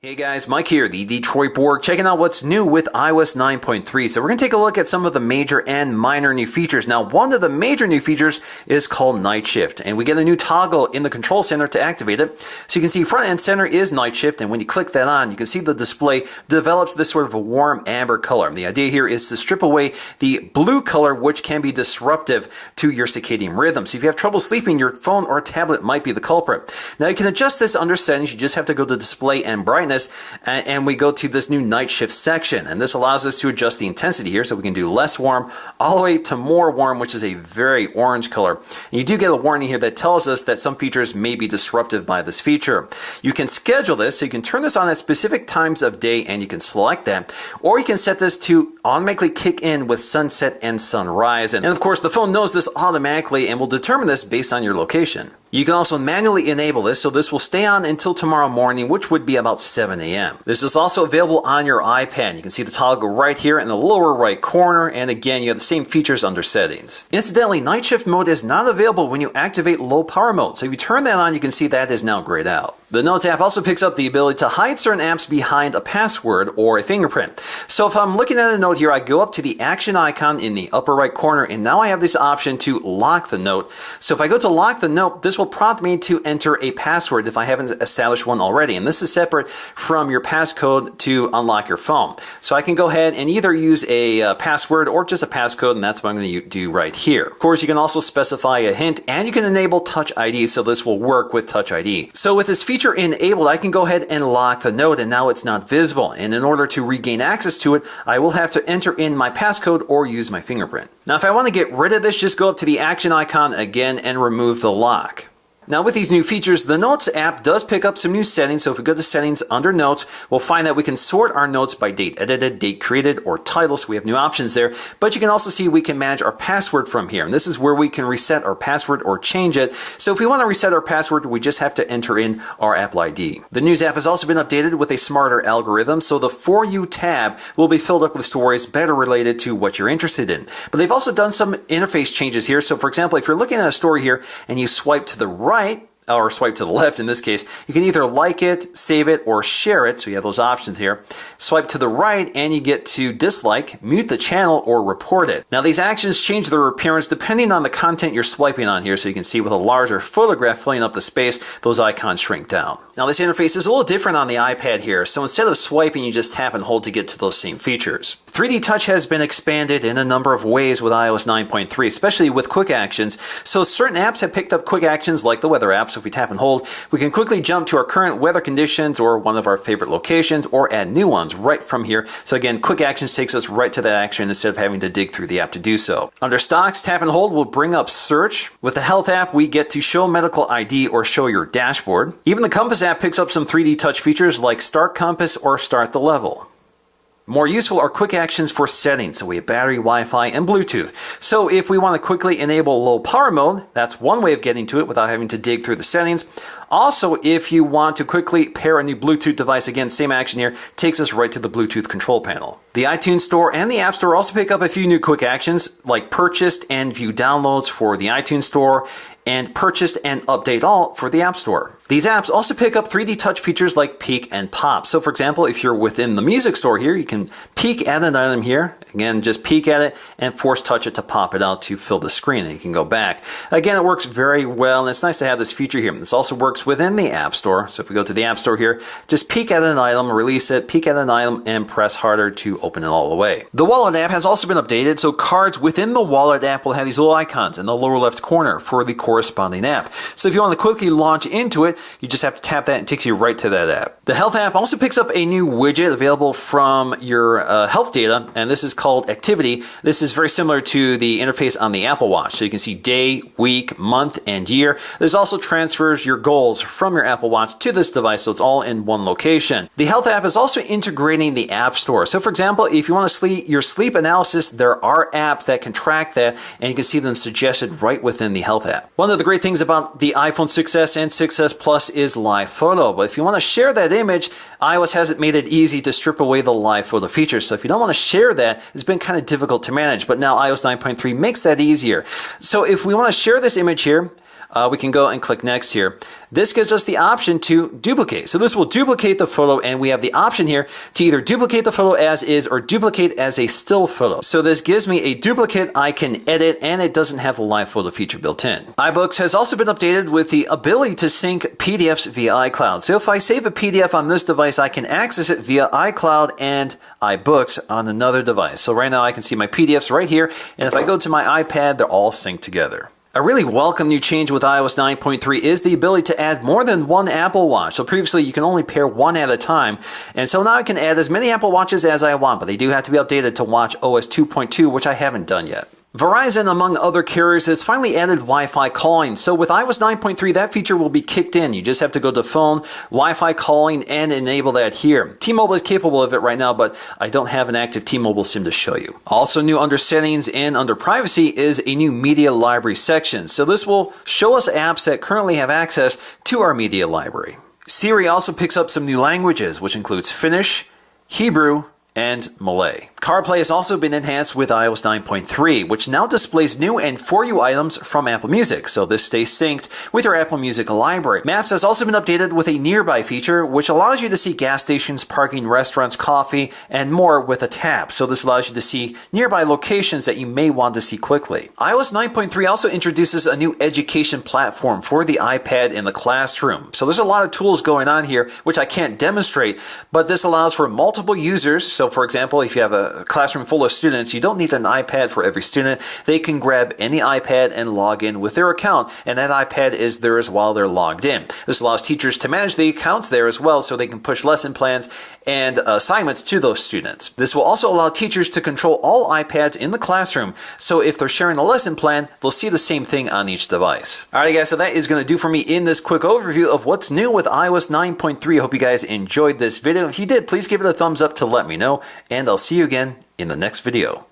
Hey guys, Mike here, the Detroit Borg, checking out what's new with iOS 9.3. So we're going to take a look at some of the major and minor new features. Now, one of the major new features is called Night Shift, and we get a new toggle in the control center to activate it. So you can see front and center is Night Shift, and when you click that on, you can see the display develops this sort of a warm amber color. And the idea here is to strip away the blue color, which can be disruptive to your circadian rhythm. So if you have trouble sleeping, your phone or tablet might be the culprit. Now, you can adjust this under settings. You just have to go to display and brightness, and we go to this new night shift section, and this allows us to adjust the intensity here, so we can do less warm all the way to more warm, which is a very orange color. And you do get a warning here that tells us that some features may be disruptive by this feature. You can schedule this, so you can turn this on at specific times of day, and you can select that, or you can set this to automatically kick in with sunset and sunrise. And of course, the phone knows this automatically and will determine this based on your location. You can also manually enable this, so this will stay on until tomorrow morning, which would be about 7 a.m. This is also available on your iPad. You can see the toggle right here in the lower right corner, and again, you have the same features under settings. Incidentally, night shift mode is not available when you activate low power mode, so if you turn that on, you can see that is now grayed out. The Notes app also picks up the ability to hide certain apps behind a password or a fingerprint. So if I'm looking at a note here, I go up to the action icon in the upper right corner, and now I have this option to lock the note. So if I go to lock the note, this will prompt me to enter a password if I haven't established one already. And this is separate from your passcode to unlock your phone. So I can go ahead and either use a password or just a passcode, and that's what I'm going to do right here. Of course, you can also specify a hint, and you can enable Touch ID, so this will work with Touch ID. So with this feature enabled, I can go ahead and lock the note, and now it's not visible. And in order to regain access to it, I will have to enter in my passcode or use my fingerprint. Now, if I want to get rid of this, just go up to the action icon again and remove the lock. Now, with these new features, the Notes app does pick up some new settings. So if we go to settings under Notes, we'll find that we can sort our notes by date edited, date created, or title. So we have new options there. But you can also see we can manage our password from here. And this is where we can reset our password or change it. So if we want to reset our password, we just have to enter in our Apple ID. The News app has also been updated with a smarter algorithm. So the For You tab will be filled up with stories better related to what you're interested in. But they've also done some interface changes here. So for example, if you're looking at a story here and you swipe to the right, or swipe to the left in this case, you can either like it, save it, or share it. So you have those options here. Swipe to the right and you get to dislike, mute the channel, or report it. Now these actions change their appearance depending on the content you're swiping on here. So you can see with a larger photograph filling up the space, those icons shrink down. Now this interface is a little different on the iPad here. So instead of swiping, you just tap and hold to get to those same features. 3D Touch has been expanded in a number of ways with iOS 9.3, especially with quick actions. So certain apps have picked up quick actions like the weather app. So if we tap and hold, we can quickly jump to our current weather conditions or one of our favorite locations or add new ones right from here. So again, quick actions takes us right to that action instead of having to dig through the app to do so. Under stocks, tap and hold will bring up search. With the health app, we get to show medical ID or show your dashboard. Even the compass app picks up some 3D touch features like start compass or start the level. More useful are quick actions for settings. So we have battery, Wi-Fi, and Bluetooth. So if we want to quickly enable low power mode, that's one way of getting to it without having to dig through the settings. Also, if you want to quickly pair a new Bluetooth device, again, same action here, takes us right to the Bluetooth control panel. The iTunes Store and the App Store also pick up a few new quick actions like purchased and view downloads for the iTunes Store and purchased and update all for the App Store. These apps also pick up 3D touch features like peek and pop. So for example, if you're within the music store here, you can peek at an item here. Again, just peek at it and force touch it to pop it out to fill the screen, and you can go back. Again, it works very well, and it's nice to have this feature here. This also works within the App Store. So if we go to the App Store here, just peek at an item, release it, peek at an item, and press harder to open it all the way. The Wallet app has also been updated, so cards within the Wallet app will have these little icons in the lower left corner for the corresponding app. So if you want to quickly launch into it, you just have to tap that and it takes you right to that app. The Health app also picks up a new widget available from your health data, and this is called Activity. This is very similar to the interface on the Apple Watch. So you can see day, week, month, and year. This also transfers your goals from your Apple Watch to this device, so it's all in one location. The Health app is also integrating the App Store. So for example, if you want to your sleep analysis, there are apps that can track that, and you can see them suggested right within the Health app. One of the great things about the iPhone 6s and 6s Plus is live photo, but if you want to share that image, iOS hasn't made it easy to strip away the live photo feature. So if you don't want to share that, it's been kind of difficult to manage, but now iOS 9.3 makes that easier. So if we want to share this image here, we can go and click next here. This gives us the option to duplicate. So this will duplicate the photo, and we have the option here to either duplicate the photo as is or duplicate as a still photo. So this gives me a duplicate I can edit, and it doesn't have the live photo feature built in. iBooks has also been updated with the ability to sync PDFs via iCloud. So if I save a PDF on this device, I can access it via iCloud and iBooks on another device. So right now I can see my PDFs right here, and if I go to my iPad, they're all synced together. A really welcome new change with iOS 9.3 is the ability to add more than one Apple Watch. So previously you can only pair one at a time, and so now I can add as many Apple Watches as I want, but they do have to be updated to watch OS 2.2, which I haven't done yet. Verizon, among other carriers, has finally added Wi-Fi calling. So with iOS 9.3, that feature will be kicked in. You just have to go to Phone, Wi-Fi calling, and enable that here. T-Mobile is capable of it right now, but I don't have an active T-Mobile SIM to show you. Also new under Settings and under Privacy is a new Media Library section. So this will show us apps that currently have access to our media library. Siri also picks up some new languages, which includes Finnish, Hebrew, and Malay. CarPlay has also been enhanced with iOS 9.3, which now displays new and For You items from Apple Music, so this stays synced with your Apple Music library. Maps has also been updated with a Nearby feature, which allows you to see gas stations, parking, restaurants, coffee, and more with a tap. So this allows you to see nearby locations that you may want to see quickly. iOS 9.3 also introduces a new education platform for the iPad in the classroom. So there's a lot of tools going on here, which I can't demonstrate, but this allows for multiple users. So for example, if you have a classroom full of students, you don't need an iPad for every student. They can grab any iPad and log in with their account, and that iPad is theirs while they're logged in. This allows teachers to manage the accounts there as well, so they can push lesson plans and assignments to those students. This will also allow teachers to control all iPads in the classroom, so if they're sharing a lesson plan, they'll see the same thing on each device. Alright guys, so that is going to do for me in this quick overview of what's new with iOS 9.3. I hope you guys enjoyed this video. If you did, please give it a thumbs up to let me know, and I'll see you again in the next video.